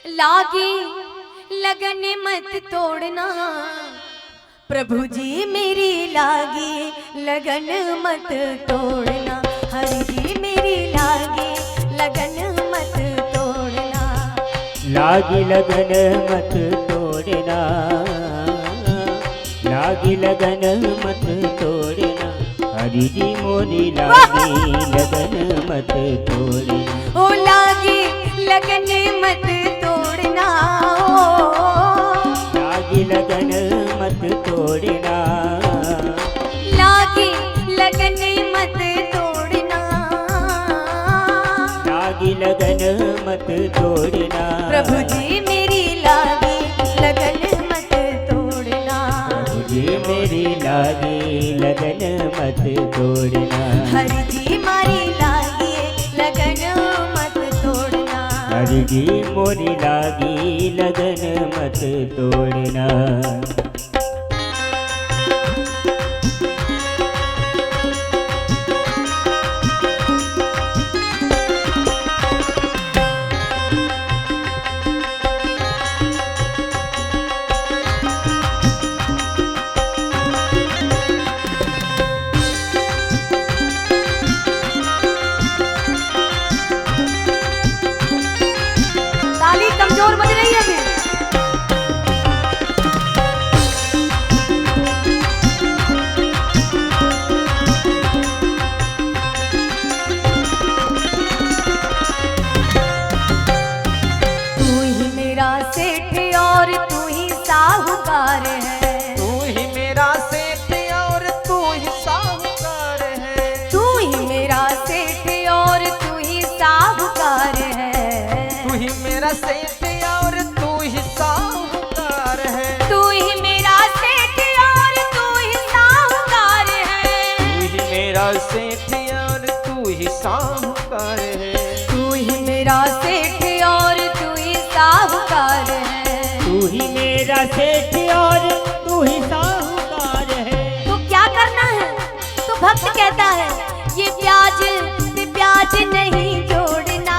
लागी लगन मत तोड़ना, प्रभु जी मेरी लागी लगन मत तोड़ना, हरि जी मेरी लागी लगन मत तोड़ना। लागी लगन मत तोड़ना, लागी लगन मत तोड़ना, हरि जी मोरी लागी लगन मत तोड़ना। ओ लागी लगन मत तोड़ना, लागी लगन मत तोड़ना, लागी लगन मत तोड़ना, लागी लगन मत तोड़ना, प्रभु जी मेरी लागी लगन मत तोड़ना, प्रभु जी मेरी लागी लगन मत तोड़ना, हरि जी मारी लागी लगन मत तोड़ना। हरि जी मोरी लागी लगन मत तोड़ना। ताली कमजोर बज रही है अभी। तू ही मेरा सेठ और तू ही साहूकार है, तू ही मेरा सेठ और तू ही साहूकार है, तू ही मेरा सेठ और तू ही साहूकार है, तू ही मेरा सेठ और तू ही साहूकार है, तू ही मेरा सेठ और तू ही साहूकार है, तू ही मेरा सेठ और तू ही साहूकार है, तू ही मेरा सेठ और तू ही साहूकार है। तू ही मेरा सेठ और तू ही साहूकार है। तो क्या करना है? तो भक्त कहता है ये प्याज पे प्याज नहीं जोड़ना,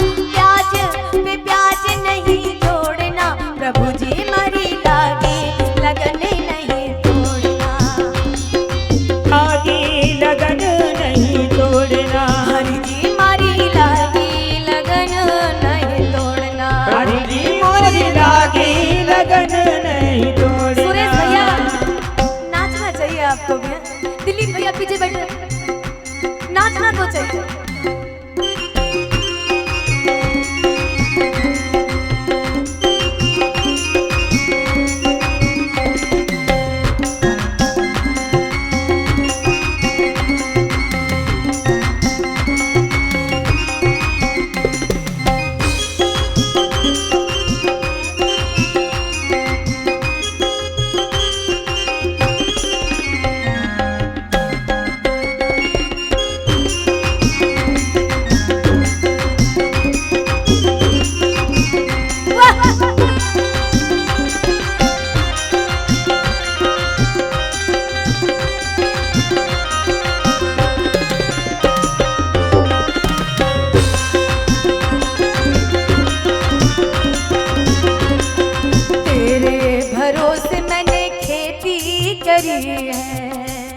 प्याज पे प्याज नहीं जोड़ना, प्रभु जी मारी लागी लगन नहीं तोड़ना, लागी लगन नहीं तोड़ना, हरि जी मारी लागी लगन नहीं तोड़ना। हरि जी मोरी लागी लगन नहीं तोड़ना। सुरेश भैया नाचना चाहिए आपको भी, दिलीप भैया पीछे बैठे, नाचना तो चाहिए।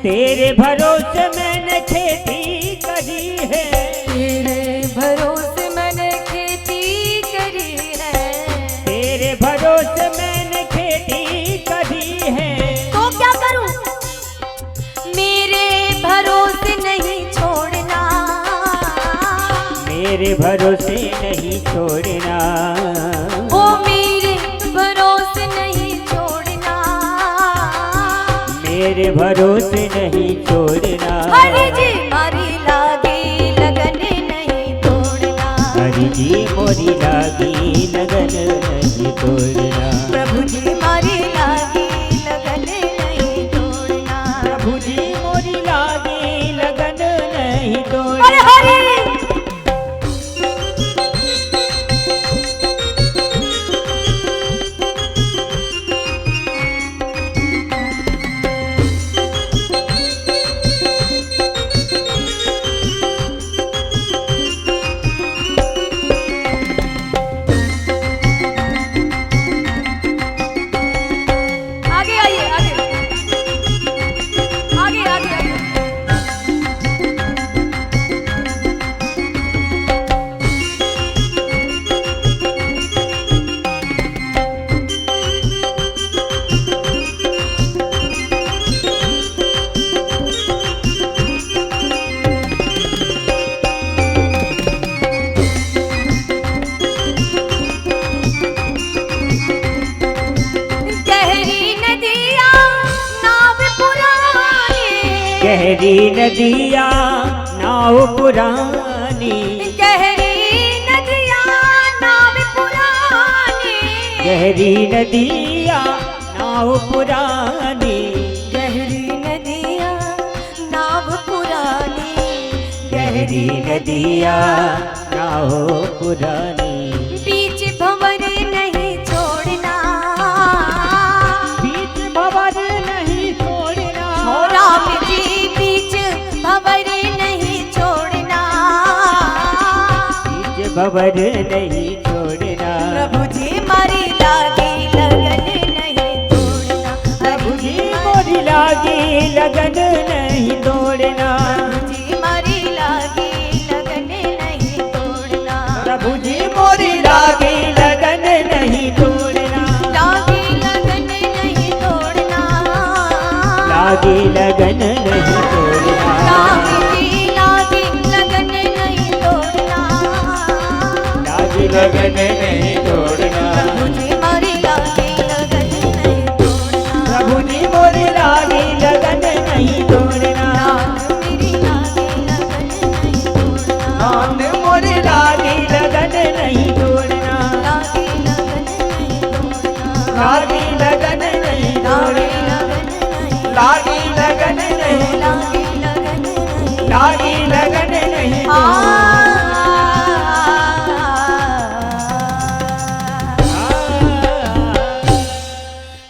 तेरे भरोसे मैंने खेती करी है, तेरे भरोसे मैंने खेती करी है, तेरे भरोसे मैंने खेती करी है। तो क्या करूं? मेरे भरोसे नहीं छोड़ना, मेरे भरोसे नहीं छोड़ना, ओ मेरे भरोसे नहीं छोड़ना, मेरे भरोसे नहीं छोड़ना। हरि जी मारी लागी लगन नहीं तोड़ना, हरि जी मोरी लागी लगन नहीं तोड़ना, प्रभु जी मारी लागी लगन नहीं तोड़ना, प्रभु जी मोरी लागी लगन नहीं अरे तोड़ना। हरि गहरी नदिया नाव पुरानी, गहरी नदिया नाव पुरानी, गहरी नदिया नाव पुरानी, गहरी नदिया नाव पुरानी, गहरी नदिया नाव पुरानी। बीच भंवर नहीं छोड़ना, बीच भंवर नहीं छोड़ना, राम जी बीच भंवर नहीं छोड़ना, बीच भंवर नहीं छोड़ना, प्रभु जी मारी लागी लगन नहीं तोड़ना, प्रभु जी मोरी लागी लगन नहीं तोड़ना, प्रभु जी मारी लागी लगन नहीं तोड़ना, प्रभु जी मोरी लागी लगन नहीं तोड़ना, लागी लगन नहीं तोड़ना, लागी लगन नहीं तोड़ना, लागी लागी लगन नहीं तोड़ना, लागी लगन नहीं तोड़ना, प्रभु जी मारी लागी लगन नहीं तोड़ना, प्रभु जी मोरी लागी लगन नहीं तोड़ना, मेरी लागी लगन नहीं तोड़ना, नान मोरी लागी लगन नहीं तोड़ना, लागी लगन नहीं तोड़ना, लागी लगन नहीं, लागी लगन नहीं, लागी लगन नहीं, लागी लगन नहीं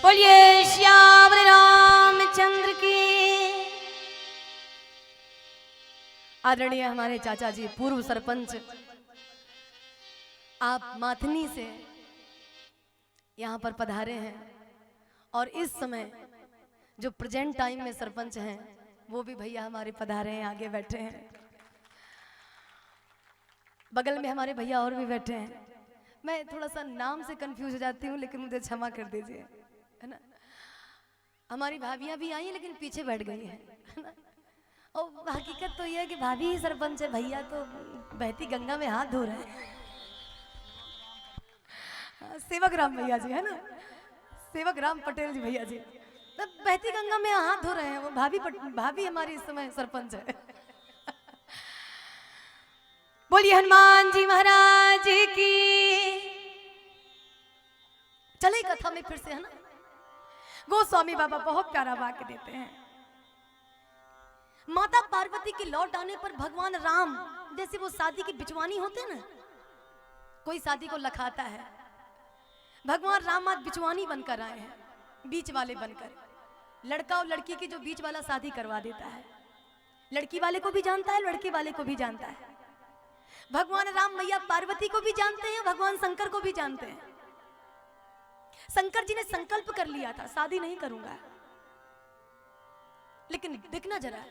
बोलिए श्याम रामचंद्र की। आदरणीय हमारे चाचा जी पूर्व सरपंच, आप माथनी से यहाँ पर पधारे हैं और इस समय जो प्रेजेंट टाइम में सरपंच हैं वो भी भैया हमारे पधारे हैं, आगे बैठे हैं। बगल में हमारे भैया और भी बैठे हैं। मैं थोड़ा सा नाम से कंफ्यूज हो जाती हूँ, लेकिन मुझे क्षमा कर दीजिए, है ना। हमारी भाभियाँ भी आई हैं लेकिन पीछे बैठ गई हैं, है ना। और हकीकत तो यह है कि भाभी ही सरपंच है, भैया तो बहती गंगा में हाथ धो रहे हैं। सेवक राम भैया जी, है ना, सेवक राम पटेल जी भैया जी, तब बहती गंगा में हाथ धो रहे हैं। वो भाभी हमारी इस समय सरपंच है। बोलिए हनुमान जी महाराज की। चले कथा में फिर से, है ना। गोस्वामी बाबा बहुत प्यारा वाक्य देते हैं। माता पार्वती के लौट आने पर भगवान राम, जैसे वो शादी की बिचवानी होते हैं ना, कोई शादी को लखाता है, भगवान राम आज बिचवानी बनकर आए हैं, बीच वाले बनकर। लड़का और लड़की की जो बीच वाला शादी करवा देता है, लड़की वाले को भी जानता है, लड़के वाले को भी जानता है। भगवान राम मैया पार्वती को भी जानते हैं, भगवान शंकर को भी जानते हैं। शंकर जी ने संकल्प कर लिया था शादी नहीं करूंगा, लेकिन देखना जरा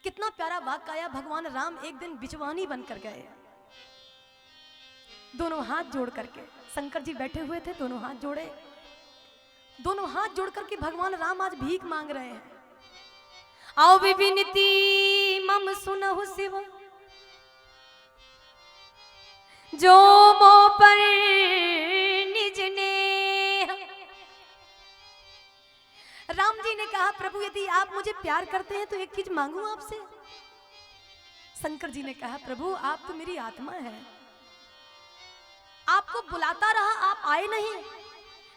कितना प्यारा वाक्य आया। भगवान राम एक दिन बिचवानी बनकर गए, दोनों हाथ जोड़ करके। शंकर जी बैठे हुए थे, दोनों हाथ जोड़े, दोनों हाथ जोड़ करके भगवान राम आज भीख मांग रहे हैं। आओ विनती मम सुनहु शिव, जो मो पर निज ने। राम जी ने कहा, प्रभु यदि आप मुझे प्यार करते हैं तो एक चीज मांगू आपसे। शंकर जी ने कहा, प्रभु आप तो मेरी आत्मा है, आपको बुलाता रहा, आप आए नहीं,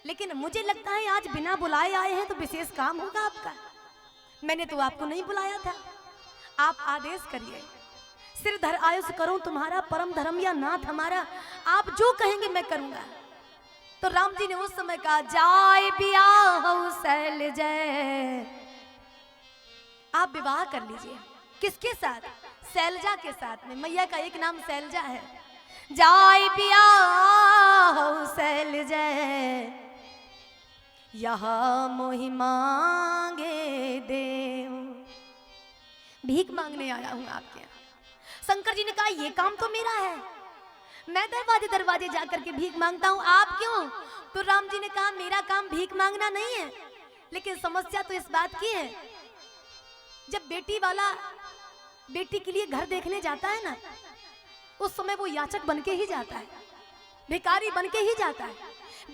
लेकिन मुझे लगता है आज बिना बुलाए आए हैं तो विशेष काम होगा आपका। मैंने तो आपको नहीं बुलाया था, आप आदेश करिए। सिर धर आयुष करूं तुम्हारा, परम धर्म या नाथ हमारा, आप जो कहेंगे मैं करूंगा। तो राम जी ने उस समय कहा, जाय बियाह शैल जय। आप विवाह कर लीजिए। किसके साथ? शैलजा के साथ में। मैया का एक नाम शैलजा है। जाय बियाह शैल जय, यहाँ मोहि मांगे देव। भीख मांगने आया हूं आपके यहाँ। शंकर जी ने कहा, ये काम तो मेरा है, मैं दरवाजे दरवाजे जाकर के भीख मांगता हूं, आप क्यों? तो राम जी ने कहा, मेरा काम भीख मांगना नहीं है, लेकिन समस्या तो इस बात की है, जब बेटी वाला बेटी के लिए घर देखने जाता है ना, उस समय वो याचक बनके ही जाता है, भिखारी बनके ही जाता है,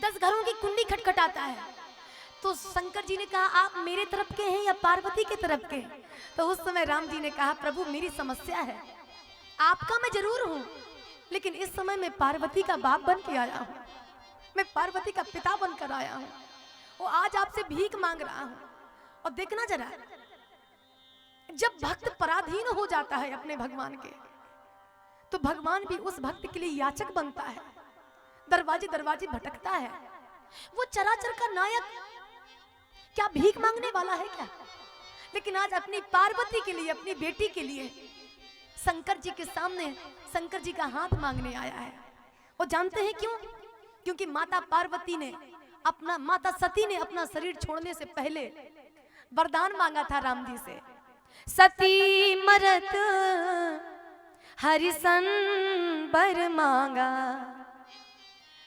10 घरों की कुंडी खटखटाता है। तो शंकर जी ने कहा आप मेरे तरफ के हैं या पार्वती के तरफ के? तो उस समय राम जी ने कहा प्रभु मेरी समस्या है, आपका मैं जरूर हूं, लेकिन इस समय मैं पार्वती का बाप बन के आया हूं, मैं पार्वती का पिता बनकर आया हूं, और आज आपसे भीख मांग रहा हूं। और देखना जरा, जब भक्त पराधीन हो जाता है अपने भगवान के, तो भगवान भी उस भक्त के लिए याचक बनता है, दरवाजे दरवाजे भटकता है। वो चराचर का नायक क्या भीख मांगने वाला है क्या? लेकिन आज अपनी पार्वती के लिए, अपनी बेटी के लिए शंकर जी के सामने शंकर जी का हाथ मांगने आया है। और जानते हैं क्यों? क्योंकि माता पार्वती ने माता सती ने अपना शरीर छोड़ने से पहले वरदान मांगा था राम जी से, सती मरत हरिसन बर मांगा।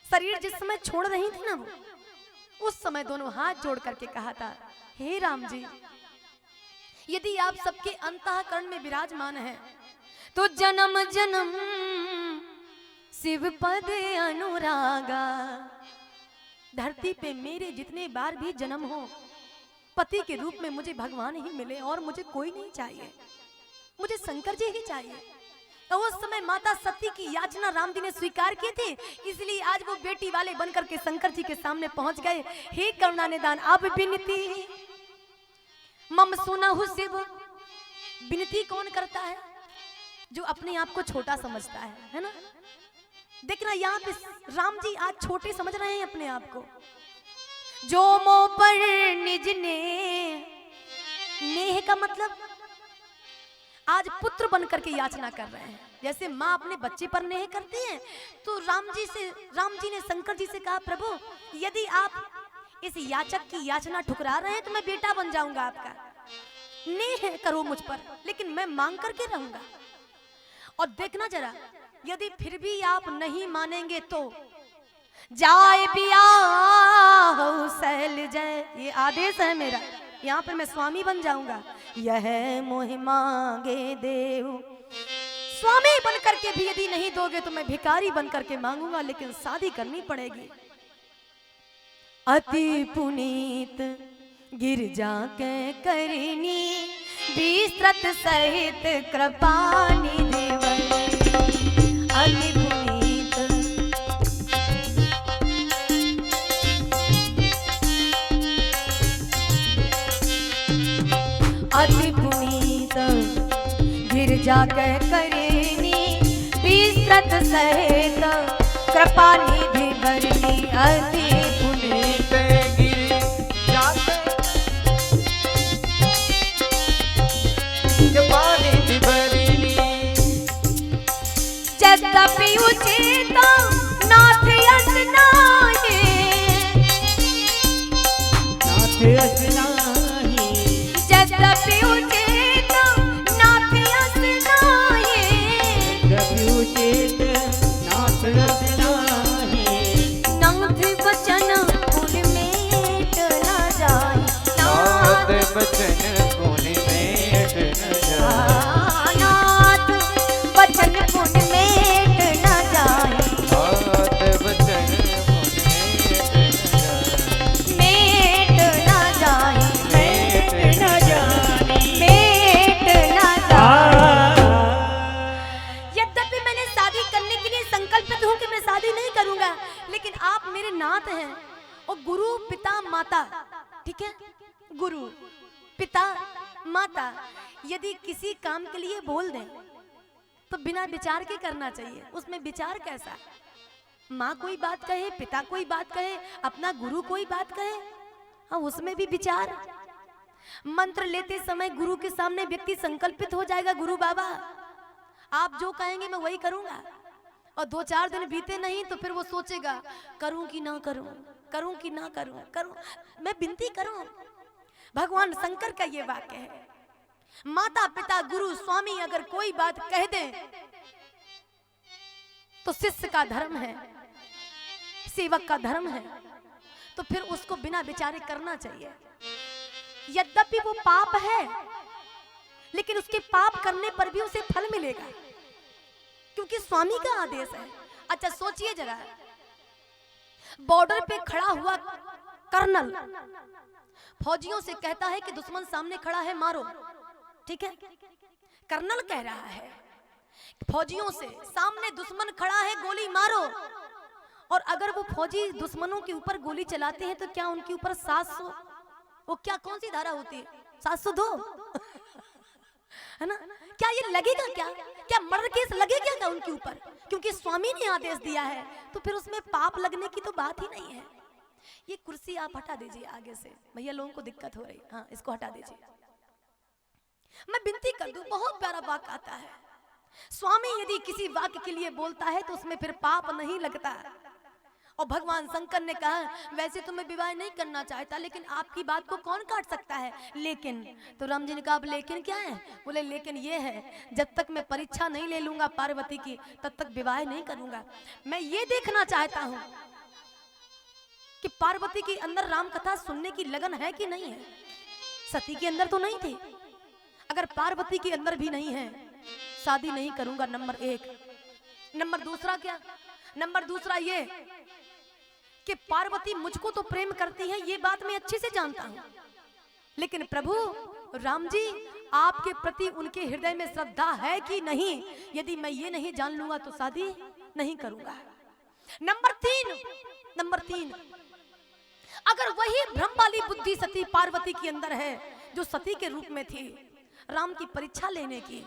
शरीर जिस समय छोड़ रही थी ना, वो उस समय दोनों हाथ जोड़ करके कहा था, हे राम जी, यदि आप सबके अंतःकरण में विराजमान हैं, तो जन्म जन्म शिव पद अनुरागा। धरती पे मेरे जितने बार भी जन्म हो, पति के रूप में मुझे भगवान ही मिले और मुझे कोई नहीं चाहिए, मुझे शंकर जी ही चाहिए। तो उस समय माता सती की याचना राम जी ने स्वीकार की थी, इसलिए आज वो बेटी वाले बनकर के शंकर जी के सामने पहुंच गए। हे करुणा निदान आप विनती मम सुनहु शिव। विनती कौन करता है? जो अपने आप को छोटा समझता है ना। देखना यहाँ पे राम जी आज छोटे समझ रहे हैं अपने आप को। जो मो पर निज नेह का मतलब आज पुत्र बनकर के याचना कर रहे हैं। जैसे माँ अपने बच्चे पर नेह करती है, तो राम जी ने शंकर जी से कहा, प्रभु यदि आप इस याचक की याचना ठुकरा रहे हैं तो मैं बेटा बन जाऊंगा आपका, नेह करो मुझ पर, लेकिन मैं मांग करके रहूंगा। और देखना जरा, यदि फिर भी आप नहीं मानेंगे तो जाए बियाह सैल जय, ये आदेश है मेरा, यहाँ पर मैं स्वामी बन जाऊंगा। यह मोह मांगे देव, स्वामी बन करके भी यदि नहीं दोगे तो मैं भिखारी बन करके मांगूंगा, लेकिन शादी करनी पड़ेगी। अति पुनीत गिरजा के करनी, विस्तृत सहित कृपानि देवनी। अति पुनीत अति पुनीत गिरजा के करनी, विस्तृत सहित कृपानिधि भरनी। अति पुनीत गिरजा के कृपानिधि भरनी। यद्यपि उचित नाथ यस नाहि, नाथ यस नाहि, यद्यपि उचित नाथ यस नाहि, यद्यपि उचित नाथ यस नाहि। नाथ वचन गुण मेट न जाय, नाथ वचन गुण मेट न जाय, नाथ वचन गुण मेट न जाय, नाथ वचन गुण मेट न जाय, मेट न जाय, मेट न जानी। मेट न जाय। आ यद्यपि मैंने शादी करने के लिए संकल्पित हूँ कि मैं शादी नहीं करूंगा, लेकिन आप मेरे नाथ हैं और गुरु पिता माता, ठीक है, गुरु पिता माता यदि किसी काम के लिए बोल दें तो बिना विचार के करना चाहिए। उसमें विचार कैसा? माँ कोई बात कहे, पिता कोई बात कहे, अपना गुरु कोई बात कहे, हाँ उसमें भी विचार। मंत्र लेते समय गुरु के सामने व्यक्ति संकल्पित हो जाएगा, गुरु बाबा आप जो कहेंगे मैं वही करूंगा, और 2-4 दिन बीते नहीं तो फिर वो सोचेगा करूं कि ना करूं, करूं कि ना करूं, करूं मैं विनती करूं। भगवान शंकर का ये वाक्य है। माता पिता गुरु स्वामी अगर कोई बात कह दे तो शिष्य का धर्म है, सेवक का धर्म है, तो फिर उसको बिना विचारे करना चाहिए। यद्यपि वो पाप है, लेकिन उसके पाप करने पर भी उसे फल मिलेगा, क्योंकि स्वामी का आदेश है। अच्छा सोचिए जरा, बॉर्डर पे खड़ा हुआ कर्नल फौजियों से कहता है कि दुश्मन सामने खड़ा है, मारो। ठीक है, कर्नल कह रहा है फौजियों से, सामने दुश्मन खड़ा है, गोली मारो। और अगर वो फौजी दुश्मनों के ऊपर गोली चलाते हैं तो क्या उनके ऊपर 700, वो क्या कौन सी धारा होती है, 702 है ना? क्या ये लगेगा, क्या मर्डर केस लगेगा क्या उनके ऊपर? क्योंकि स्वामी ने आदेश दिया है, तो फिर उसमें पाप लगने की तो बात ही नहीं है। ये कुर्सी आप हटा दीजिए आगे से, भैया लोगों को दिक्कत हो रही। हाँ, इसको हटा दीजिए। मैं विनती कर दूं, बहुत प्यारा वाक्य आता है, स्वामी यदि किसी वाक्य के लिए बोलता है तो उसमें फिर पाप नहीं लगता। और भगवान शंकर ने कहा, वैसे तो मैं विवाह नहीं करना चाहता, लेकिन आपकी बात को कौन काट सकता है? लेकिन तो राम जी ने कहा, लेकिन क्या है? बोले लेकिन ये है, जब तक मैं परीक्षा नहीं ले लूंगा पार्वती की, तब तक विवाह नहीं करूंगा। मैं ये देखना चाहता हूं कि पार्वती के अंदर राम कथा सुनने की लगन है कि नहीं है। सती के अंदर तो नहीं थी, अगर पार्वती के अंदर भी नहीं है, शादी नहीं करूंगा, नंबर 1। नंबर दूसरा क्या? नंबर दूसरा ये कि पार्वती मुझको तो प्रेम करती है, ये बात मैं अच्छे से जानता हूं, लेकिन प्रभु राम जी आपके प्रति उनके हृदय में श्रद्धा है कि नहीं, यदि मैं ये नहीं जान लूंगा तो शादी नहीं करूंगा। नंबर 3, अगर वही भ्रम वाली बुद्धि सती पार्वती के अंदर है जो सती के रूप में थी राम की परीक्षा लेने की,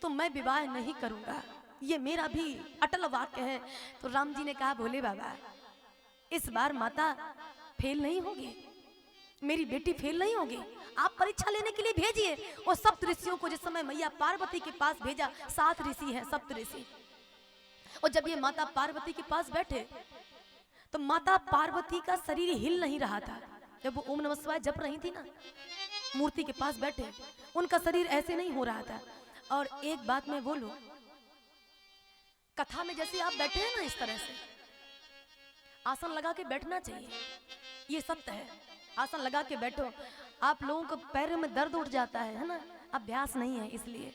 तो मैं विवाह नहीं करूंगा। ये मेरा भी अटल वाक्य है। तो राम जी ने कहा, भोले बाबा इस बार माता फेल नहीं होगी, मेरी बेटी फेल नहीं होगी, आप परीक्षा लेने के लिए भेजिए। और सप्त ऋषियों को जिस समय मैया पार्वती के पास भेजा, 7 ऋषि हैं, सप्त ऋषि। और जब ये माता पार्वती के पास बैठे तो माता पार्वती का शरीर हिल नहीं रहा था। जब वो ओम नमः शिवाय जप रही थी ना, मूर्ति के पास बैठे, उनका शरीर ऐसे नहीं हो रहा था। और एक बात मैं बोलूं, कथा में जैसे आप बैठे हैं ना, इस तरह से आसन लगा के बैठना चाहिए, ये सत्य है। आसन लगा के बैठो, आप लोगों को पैर में दर्द उठ जाता है ना, अभ्यास नहीं है, इसलिए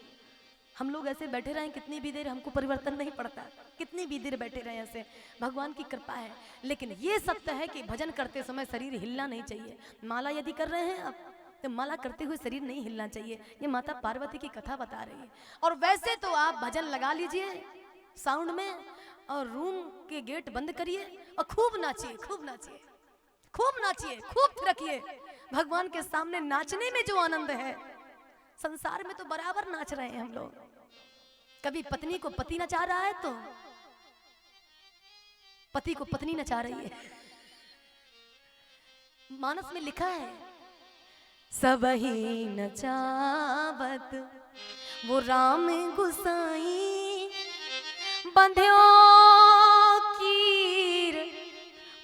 हम लोग ऐसे बैठे रहे कितनी भी देर, हमको परिवर्तन नहीं पड़ता, कितनी भी देर बैठे रहे ऐसे, भगवान की कृपा है। लेकिन ये सत्य है कि भजन करते समय शरीर हिलना नहीं चाहिए। माला यदि कर रहे हैं आप, तो माला करते हुए शरीर नहीं हिलना चाहिए। ये माता पार्वती की कथा बता रही है। और वैसे तो आप भजन लगा लीजिए साउंड में, और रूम के गेट बंद करिए और खूब नाचिए, खूब नाचिए, खूब नाचिए, खूब थिरकिए। भगवान के सामने नाचने में जो आनंद है, संसार में तो बराबर नाच रहे हैं हम लोग। कभी पत्नी को पति नचा रहा है तो पति को पत्नी नचा रही है। मानस में लिखा है, सबही नचावत वो राम गुसाई, बंध्यो कीर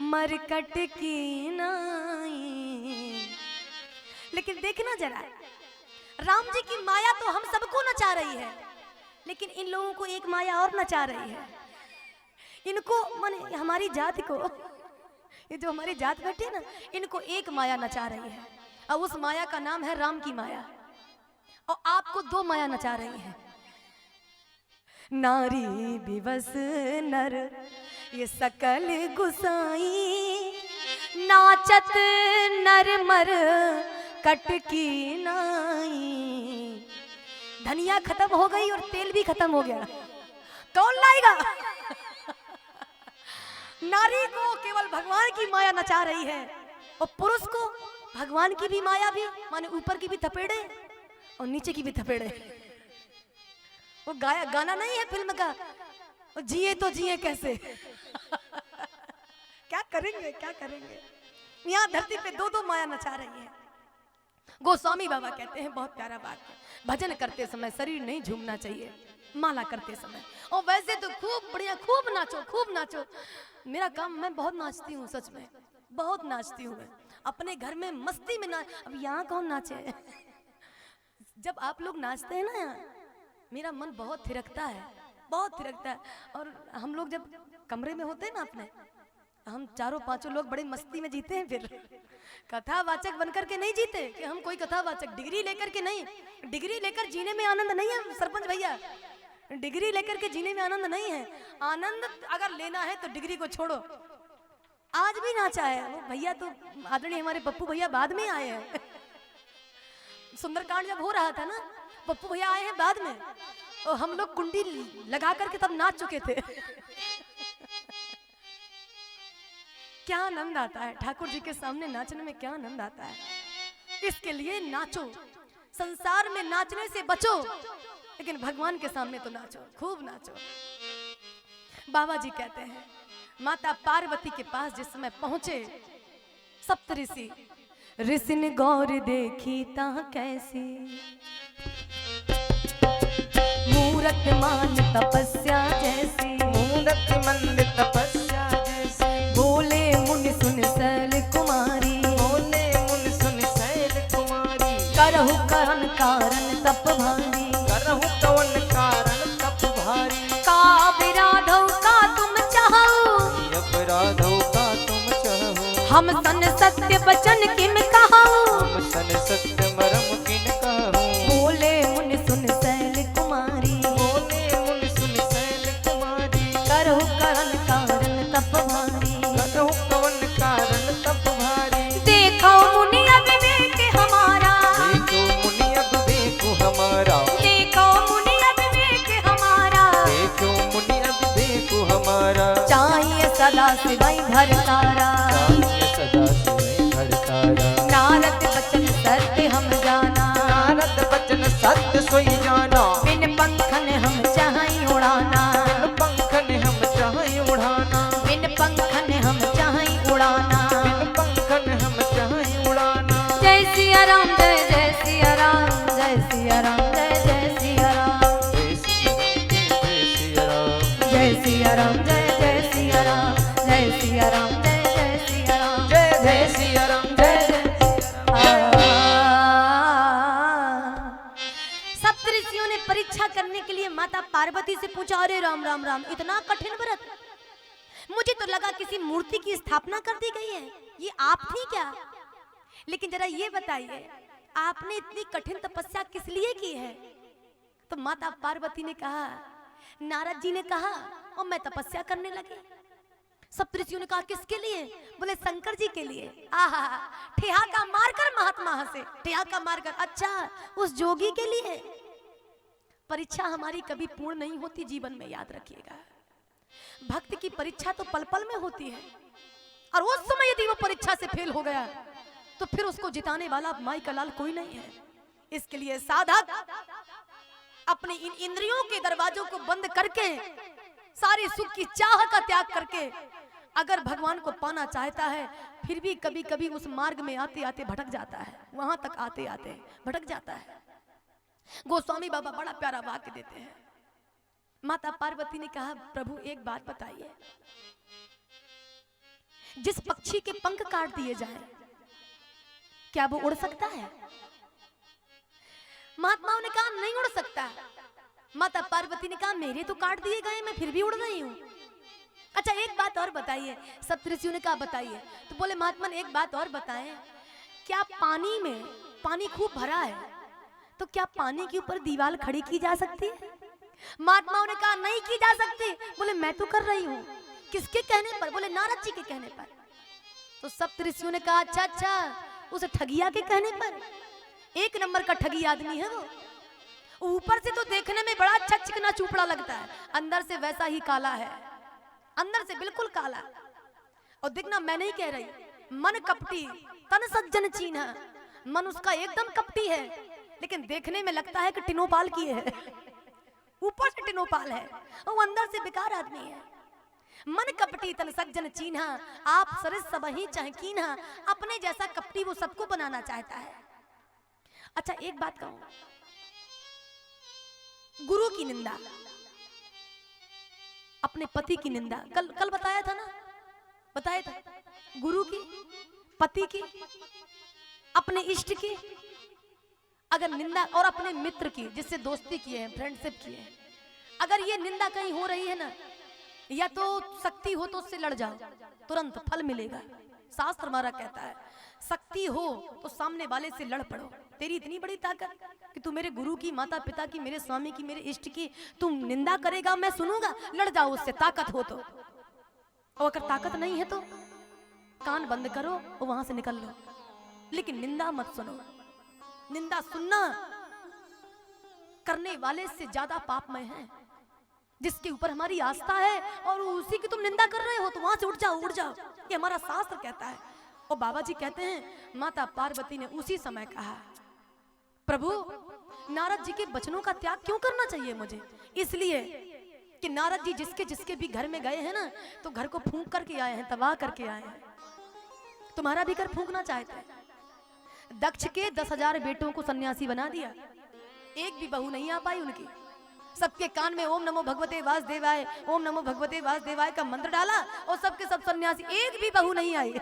मरकट की नाई। लेकिन देखना जरा, राम जी की माया तो हम सबको नचा रही है, लेकिन इन लोगों को एक माया और नचा रही है। इनको माने हमारी जात को, ये जो हमारी जात बैठी है ना, इनको एक माया नचा रही है, और उस माया का नाम है राम की माया। और आपको 2 माया नचा रही है, नारी विवश नर ये सकल गुसाई, नाचत नर मर कट की नाई। धनिया खत्म हो गई और तेल भी खत्म हो गया, कौन लाएगा? नारी को केवल भगवान की माया नचा रही है, और पुरुष को भगवान की भी माया भी, माने ऊपर की भी थपेड़े और नीचे की भी थपेड़े। वो गाना नहीं है फिल्म का, जिए तो जिए कैसे। क्या करेंगे, क्या करेंगे? यहाँ धरती पे 2 माया नचा रही है। गोस्वामी बाबा कहते हैं, बहुत प्यारा बात है, भजन करते समय शरीर नहीं झूमना चाहिए, माला करते समय। और वैसे तो खूब बढ़िया, खूब नाचो, खूब नाचो। मेरा काम, मैं बहुत नाचती हूँ, सच में बहुत नाचती हूँ मैं अपने घर में, मस्ती में नाच। अब यहाँ कौन नाचे? जब आप लोग नाचते हैं ना, मेरा मन बहुत थिरकता है, बहुत थिरकता है। और हम लोग जब कमरे में होते हैं ना अपने, हम 4-5 लोग बड़े मस्ती में जीते हैं। फिर कथावाचक बनकर के नहीं जीते कि हम कोई कथावाचक, डिग्री लेकर के नहीं। डिग्री लेकर जीने में आनंद नहीं है सरपंच भैया, डिग्री लेकर के जीने में आनंद नहीं है। आनंद अगर लेना है तो डिग्री को छोड़ो, आज भी नाचा है वो भैया। तो आदरणीय हमारे पप्पू भैया बाद में आए हैं। सुंदरकांड जब हो रहा था ना, पप्पू भैया आए हैं बाद में, और हम लोग कुंडी लगा करके तब नाच चुके थे। क्या आनंद आता है ठाकुर जी के सामने नाचने में, क्या आनंद आता है। इसके लिए नाचो, संसार में नाचने से बचो, लेकिन भगवान के सामने तो नाचो, खूब नाचो। बाबा जी कहते हैं माता पार्वती के पास जिस समय पहुंचे सप्त ऋषि, ऋषिन गौर देखी ता कैसी, मूरत मान तपस्या जैसी, मूरत मंद तपस्या जैसी, बोले मुनि सुन शैल कुमारी, बोले मुनि सुन शैल कुमारी, करहु करन कारण तप भारी, करहु कवन कारण तप भारी, का विराधौ का तुम चाहो, अपराधों का तुम चाहो, हम सन सत्य वचन किम कहो, हम सन सत्य मरम किन कहो, बोले मुनि सुन शैल कुमारी, बोले मुनि सुन शैल कुमारी, करहु करन कारण तप भारी, करहु कवन कारण तप भारी, देखो मुनि अविवेक हमारा, देखो मुनि अब देखो हमारा, देखो मुनि अविवेक हमारा, देखो मुनि अब देखो हमारा, चाहिए सदा शिवई धर तारा, चाहिए सदा शिवै घर तारा, नारद बचन सत्य हम जाना, नारद बचन सत्य सोई जाना, बिन पंखन हम चाहि उड़ाना, बिन पंखन हम चाहे उड़ाना, बिन पंखन हम चाहि उड़ाना, बिन पंखन हम चाहे उड़ाना, जय सिया राम जय जय सिया राम, जय सिया राम जय जय सिया राम, जय सिया राम, जय जय सिया सिया राम, राम जय जय सिया राम, जय सिया राम जय जय सिया राम, जय जय सिया राम, जय सप्त ऋषियों ने परीक्षा करने के लिए माता पार्वती से पूछा, अरे राम राम राम, इतना कठिन व्रत, मुझे तो लगा किसी मूर्ति की स्थापना कर दी गई है, ये आप थी क्या? लेकिन जरा ये बताइए आपने इतनी कठिन तपस्या किस लिए की है? तो माता पार्वती ने कहा, नारद जी ने कहा और मैं तपस्या करने लगी। सप्तऋषियों ने कहा किसके लिए? बोले शंकर जी के लिए। आहा, ठेहाका मारकर महात्मा हंसे, ठेहाका मारकर, अच्छा उस जोगी के लिए। परीक्षा हमारी कभी पूर्ण नहीं होती जीवन में, याद रखिएगा। भक्त की परीक्षा तो पल पल में होती है, और उस समय यदि वो परीक्षा से फेल हो गया तो फिर उसको जिताने वाला माई का लाल कोई नहीं है। इसके लिए साधक अपने इन इंद्रियों के दरवाजों को बंद करके, सारे सुख की चाह का त्याग करके, अगर भगवान को पाना चाहता है, फिर भी कभी कभी उस मार्ग में आते आते भटक जाता है, वहां तक आते आते भटक जाता है। गोस्वामी बाबा बड़ा प्यारा वाक्य देते हैं। माता पार्वती ने कहा, प्रभु एक बात बताइए, जिस पक्षी के पंख काट दिए जाए क्या वो उड़ सकता है? महात्माओं ने कहा नहीं उड़ सकता। माता पार्वती ने कहा मेरे तो काट दिए गए, मैं फिर भी उड़ रही हूं। अच्छा एक बात और बताइए। सप्तऋषियों ने कहा बताइए। तो बोले महात्मा एक बात और बताएं, क्या पानी में, पानी खूब भरा है तो क्या पानी के ऊपर दीवार खड़ी की जा सकती है? महात्माओं ने कहा नहीं की जा सकती। बोले मैं तो कर रही हूं। किसके कहने पर? बोले नारद जी के कहने पर। तो सप्तऋषियों ने कहा अच्छा अच्छा, उस ठगिया के कहने पर। एक नंबर का ठगी आदमी है वो। ऊपर से तो देखने में बड़ा अच्छा चिकना चूपड़ा लगता है, अंदर से वैसा ही काला है, अंदर से बिल्कुल काला। और देखना मैं नहीं कह रही, मन कपटी तन सज्जन चीन्हा, मन उसका एकदम कपटी है, लेकिन देखने में लगता है कि टिनोपाल की है। ऊपर से टिनोपाल है और अंदर से बेकार आदमी है। मन कपटी तन सज्जन चीन्हा, आप सरस सबही चाहे कीन्हा। अपने जैसा कपटी वो सबको बनाना चाहता है। अच्छा एक बात कहूं, गुरु की निंदा, अपने पति की निंदा, कल बताया था ना, बताया था। गुरु की, पति की, अपने इष्ट की अगर निंदा, और अपने मित्र की जिससे दोस्ती किए हैं, फ्रेंडशिप किए हैं, अगर ये निंदा कहीं हो रही है ना, या तो शक्ति हो तो उससे लड़ जाओ, तुरंत फल मिलेगा। शास्त्र हमारा कहता है शक्ति हो तो सामने वाले से लड़ पड़ो। तेरी इतनी बड़ी ताकत कि तू मेरे गुरु की, माता पिता की, मेरे स्वामी की, मेरे इष्ट की तुम निंदा करेगा, मैं सुनूंगा, लड़ जाओ उससे, ताकत हो तो। और अगर ताकत नहीं है तो कान बंद करो और वहां से निकल लो, लेकिन निंदा मत सुनो। निंदा सुनना करने वाले से ज्यादा पापमय है। जिसके ऊपर हमारी आस्था है और उसी की तुम निंदा कर रहे हो, तो वहां से उठ जाओ, उठ जाओ। ये हमारा शास्त्र कहता है। और बाबा जी कहते हैं माता पार्वती ने उसी समय कहा, प्रभु नारद जी के वचनों का त्याग क्यों करना चाहिए मुझे? इसलिए कि नारद जी जिसके जिसके भी घर में गए हैं ना, तो घर को फूंक करके आए हैं, तबाह करके आए हैं। तुम्हारा भी घर फूंकना चाहते हैं। दक्ष के 10,000 बेटों को सन्यासी बना दिया, एक भी बहू नहीं आ पाई उनकी। सबके कान में ओम नमो भगवते वासुदेवाय, ओम नमो भगवते वासुदेवाय का मंत्र डाला और सबके सब सन्यासी, एक भी बहू नहीं आई।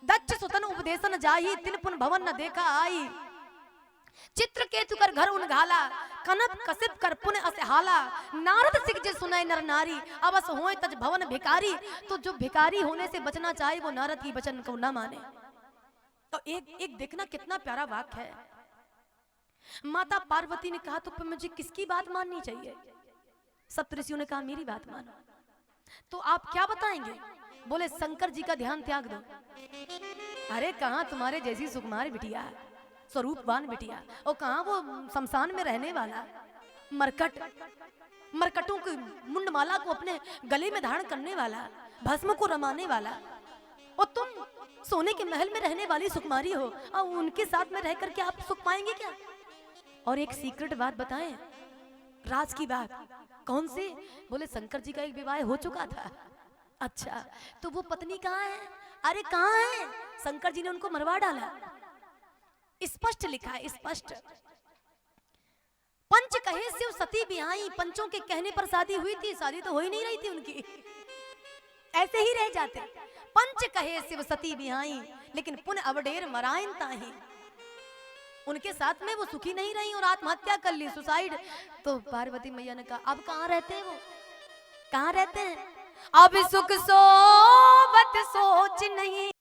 दक्ष सुतन उपदेशन जाही, तिन पुन भवन न देखा आई। चित्रकेतु कर घर उनघाला, कनप कसिप कर पुन असहाला। नारद सिख जे सुनाए नर नारी, अवस होए तज भवन भिकारी। तो जो भिकारी होने से बचना चाहे वो नारद की वचन को ना माने। तो एक देखना कितना प्यारा वाक्य है। माता पार्वती ने कहा तो फिर मुझे किसकी बात माननी चाहिए? सप्तऋषियों ने कहा मेरी बात मानो। तो आप क्या बताएंगे? बोले शंकर जी का ध्यान त्याग दो। अरे कहां तुम्हारे जैसी सुकुमार बिटिया, स्वरूपवान बिटिया, और कहां वो शमशान में रहने वाला मरकट, मरकटों की मुंडमाला को अपने गले में धारण करने वाला, भस्म को रमाने वाला, और तुम सोने के महल में रहने वाली सुकुमारी हो, और उनके साथ में रह करके आप सुख पाएंगे क्या? और एक सीक्रेट बात बताएं, राज की बात। कौन सी? बोले शंकर जी का एक विवाह हो चुका था। अच्छा, तो वो पत्नी कहाँ है? अरे कहाँ है? शंकर जी ने उनको मरवा डाला। स्पष्ट लिखा है, स्पष्ट। पंच कहे शिव सती बिहाई, पंचों के कहने पर शादी हुई थी, शादी तो हो ही नहीं रही थी उनकी, ऐसे ही रह जाते। पंच कहे शिव सती बिहाई, लेकिन पुन अवडेर मराइन ताही। उनके साथ में वो सुखी नहीं रही और आत्महत्या कर ली, सुसाइड। तो पार्वती मैया ने कहा अब कहाँ रहते हैं वो, कहाँ रहते हैं? अब सुख सोबत सोच नहीं